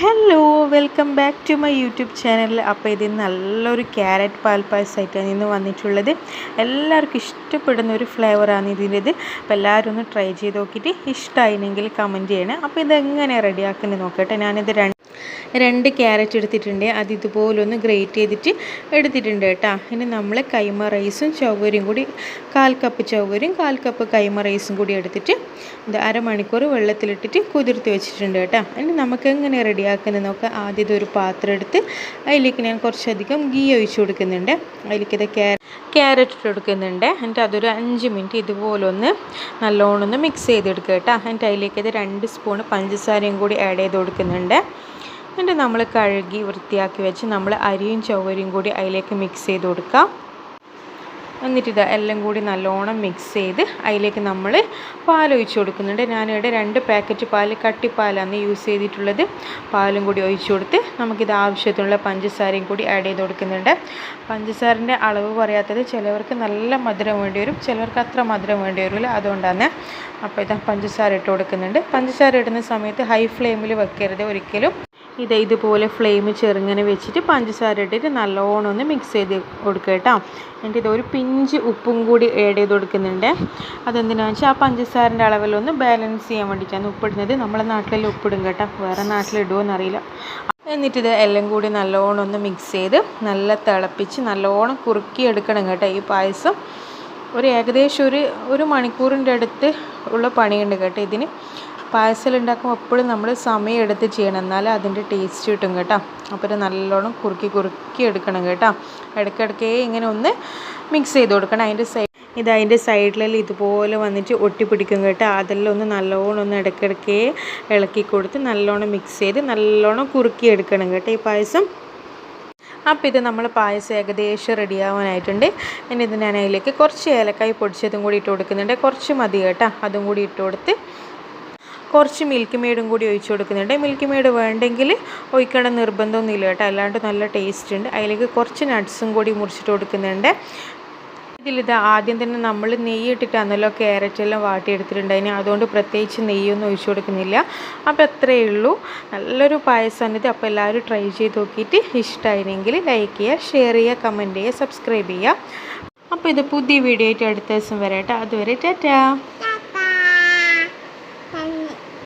Hello welcome back to my YouTube channel. അപ്പോൾ ഇത് നല്ലൊരു ക്യാരറ്റ് പാൽപ്പായസമായിട്ടാണ് ഇന്ന് വന്നിട്ടുള്ളത്. എല്ലാവർക്കും ഇഷ്ടപ്പെടുന്ന ഒരു ഫ്ലേവറാണ് ഇതിൻ്റെത്. അപ്പോൾ എല്ലാവരും ഒന്ന് ട്രൈ ചെയ്ത് നോക്കിയിട്ട് ഇഷ്ടമായില്ലെങ്കിൽ കമൻറ്റ് ചെയ്യണേ. അപ്പോൾ ഇതെങ്ങനെ റെഡിയാക്കുന്നത് നോക്കട്ടെ. ഞാനിത് രണ്ട് ക്യാരറ്റ് എടുത്തിട്ടുണ്ട്. അത് ഇതുപോലെ ഒന്ന് ഗ്രേറ്റ് ചെയ്തിട്ട് എടുത്തിട്ടുണ്ട് കേട്ടോ. ഇനി നമ്മൾ കൈമ റൈസും ചവ്വരിയും കൂടി 1/4 കപ്പ് ചവ്വരിയും 1/4 കപ്പ് കൈമ റൈസും കൂടി എടുത്തിട്ട് ഇത് അരമണിക്കൂർ വെള്ളത്തിലിട്ടിട്ട് കുതിർത്ത് വെച്ചിട്ടുണ്ട് കേട്ടോ. ഇനി നമുക്ക് എങ്ങനെ റെഡിയാക്കുന്നത് നോക്കാം. ആദ്യം ഇതൊരു പാത്രം എടുത്ത് അതിലേക്ക് ഞാൻ കുറച്ചധികം ഗീ ഒഴിച്ച് കൊടുക്കുന്നുണ്ട്. അതിലേക്ക് ഇത് ക്യാരറ്റ് ഇട്ട് കൊടുക്കുന്നുണ്ട്. എന്നിട്ട് അതൊരു 5 മിനിറ്റ് ഇതുപോലെ ഒന്ന് നല്ലോണം ഒന്ന് മിക്സ് ചെയ്തെടുക്കുക കേട്ടോ. എന്നിട്ട് അതിലേക്ക് ഇത് 2 സ്പൂൺ പഞ്ചസാരയും കൂടി ആഡ് ചെയ്ത് കൊടുക്കുന്നുണ്ട്. എന്നിട്ട് നമ്മൾ കഴുകി വൃത്തിയാക്കി വെച്ച് നമ്മൾ അരിയും ചവ്വരിയും കൂടി അതിലേക്ക് മിക്സ് ചെയ്ത് കൊടുക്കാം. എന്നിട്ട് ഇത് എല്ലാം കൂടി നല്ലോണം മിക്സ് ചെയ്ത് അതിലേക്ക് നമ്മൾ പാലൊഴിച്ച് കൊടുക്കുന്നുണ്ട്. ഞാനിവിടെ 2 പാക്കറ്റ് പാൽ കട്ടിപ്പാലാണ് യൂസ് ചെയ്തിട്ടുള്ളത്. പാലും കൂടി ഒഴിച്ച് കൊടുത്ത് നമുക്കിത് ആവശ്യത്തിനുള്ള പഞ്ചസാരയും കൂടി ആഡ് ചെയ്ത് കൊടുക്കുന്നുണ്ട്. പഞ്ചസാരൻ്റെ അളവ് പറയാത്തത് ചിലവർക്ക് നല്ല മധുരം വേണ്ടി വരും, ചിലവർക്ക് അത്ര മധുരം വേണ്ടി വരില്ല. അതുകൊണ്ടാണ്. അപ്പോൾ ഇത് പഞ്ചസാര ഇട്ട് കൊടുക്കുന്നുണ്ട്. പഞ്ചസാര ഇടുന്ന സമയത്ത് ഹൈ ഫ്ലെയിമിൽ വെക്കരുത് ഒരിക്കലും. ഇതുപോലെ ഫ്ലെയിം ചെറുങ്ങനെ വെച്ചിട്ട് പഞ്ചസാര ഇട്ടിട്ട് നല്ലോണം ഒന്ന് മിക്സ് ചെയ്ത് കൊടുക്കുക കേട്ടോ. എന്നിട്ട് ഇതൊരു പിഞ്ച് ഉപ്പും കൂടി ആഡ് ചെയ്ത് കൊടുക്കുന്നുണ്ട്. അതെന്തിനാണെന്ന് വെച്ചാൽ ആ പഞ്ചസാരൻ്റെ അളവിലൊന്ന് ബാലൻസ് ചെയ്യാൻ വേണ്ടിയിട്ടാണ് ഉപ്പിടുന്നത്. നമ്മളെ നാട്ടിലെല്ലാം ഉപ്പിടും കേട്ടോ, വേറെ നാട്ടിലിടുമോ എന്നറിയില്ല. എന്നിട്ടിത് എല്ലാം കൂടി നല്ലോണം ഒന്ന് മിക്സ് ചെയ്ത് നല്ല തിളപ്പിച്ച് നല്ലോണം കുറുക്കി എടുക്കണം കേട്ടോ. ഈ പായസം ഏകദേശം ഒരു മണിക്കൂറിൻ്റെ അടുത്ത് ഉള്ള പണിയുണ്ട് കേട്ടോ ഇതിന്. പായസം ഉണ്ടാക്കുമ്പോൾ എപ്പോഴും നമ്മൾ സമയം എടുത്ത് ചെയ്യണം, എന്നാലേ അതിൻ്റെ ടേസ്റ്റ് കിട്ടും കേട്ടോ. അപ്പോൾ ഇത് നല്ലോണം കുറുക്കി എടുക്കണം കേട്ടോ. ഇടയ്ക്കിടയ്ക്കേ ഇങ്ങനെ ഒന്ന് മിക്സ് ചെയ്ത് കൊടുക്കണം. അതിൻ്റെ സൈഡിലെല്ലാം ഇതുപോലെ വന്നിട്ട് ഒട്ടിപ്പിടിക്കും കേട്ടോ. അതെല്ലാം ഒന്ന് നല്ലോണം ഒന്ന് ഇടയ്ക്കിടയ്ക്കേ ഇളക്കി കൊടുത്ത് നല്ലോണം മിക്സ് ചെയ്ത് നല്ലോണം കുറുക്കി എടുക്കണം കേട്ടോ ഈ പായസം. അപ്പോൾ ഇത് നമ്മൾ പായസം ഏകദേശം റെഡിയാവാനായിട്ടുണ്ട്. ഇനി ഇത് ഞാൻ അതിലേക്ക് കുറച്ച് ഏലക്കായ് പൊടിച്ചതും കൂടി ഇട്ട് കൊടുക്കുന്നുണ്ട്. കുറച്ച് മതി കേട്ടോ. അതും കൂടി ഇട്ട് കൊടുത്ത് കുറച്ച് മിൽക്ക് മെയ്ഡും കൂടി ഒഴിച്ച് കൊടുക്കുന്നുണ്ട്. മിൽക്ക് മെയ്ഡ് വേണ്ടെങ്കിൽ ഒഴിക്കേണ്ട നിർബന്ധമൊന്നുമില്ല കേട്ടോ, അല്ലാണ്ട് നല്ല ടേസ്റ്റ് ഉണ്ട്. അതിലേക്ക് കുറച്ച് നട്ട്സും കൂടി മുറിച്ചിട്ട് കൊടുക്കുന്നുണ്ട്. ഇതിലിത് ആദ്യം തന്നെ നമ്മൾ നെയ്യ് ഇട്ടിട്ടാണല്ലോ ക്യാരറ്റെല്ലാം വാട്ടിയെടുത്തിട്ടുണ്ടായിന്, അതുകൊണ്ട് പ്രത്യേകിച്ച് നെയ്യൊന്നും ഒഴിച്ചു കൊടുക്കുന്നില്ല. അപ്പോൾ അത്രയേ ഉള്ളൂ. നല്ലൊരു പായസമാണിത്. അപ്പോൾ എല്ലാവരും ട്രൈ ചെയ്ത് നോക്കിയിട്ട് ഇഷ്ടമായിരുന്നെങ്കിൽ ലൈക്ക് ചെയ്യുക, ഷെയർ ചെയ്യുക, കമൻറ്റ് ചെയ്യുക, സബ്സ്ക്രൈബ് ചെയ്യുക. അപ്പോൾ ഇത് പുതിയ വീഡിയോ ആയിട്ട് അടുത്ത ദിവസം വരാം കേട്ടോ. അതുവരെ ടാറ്റാ.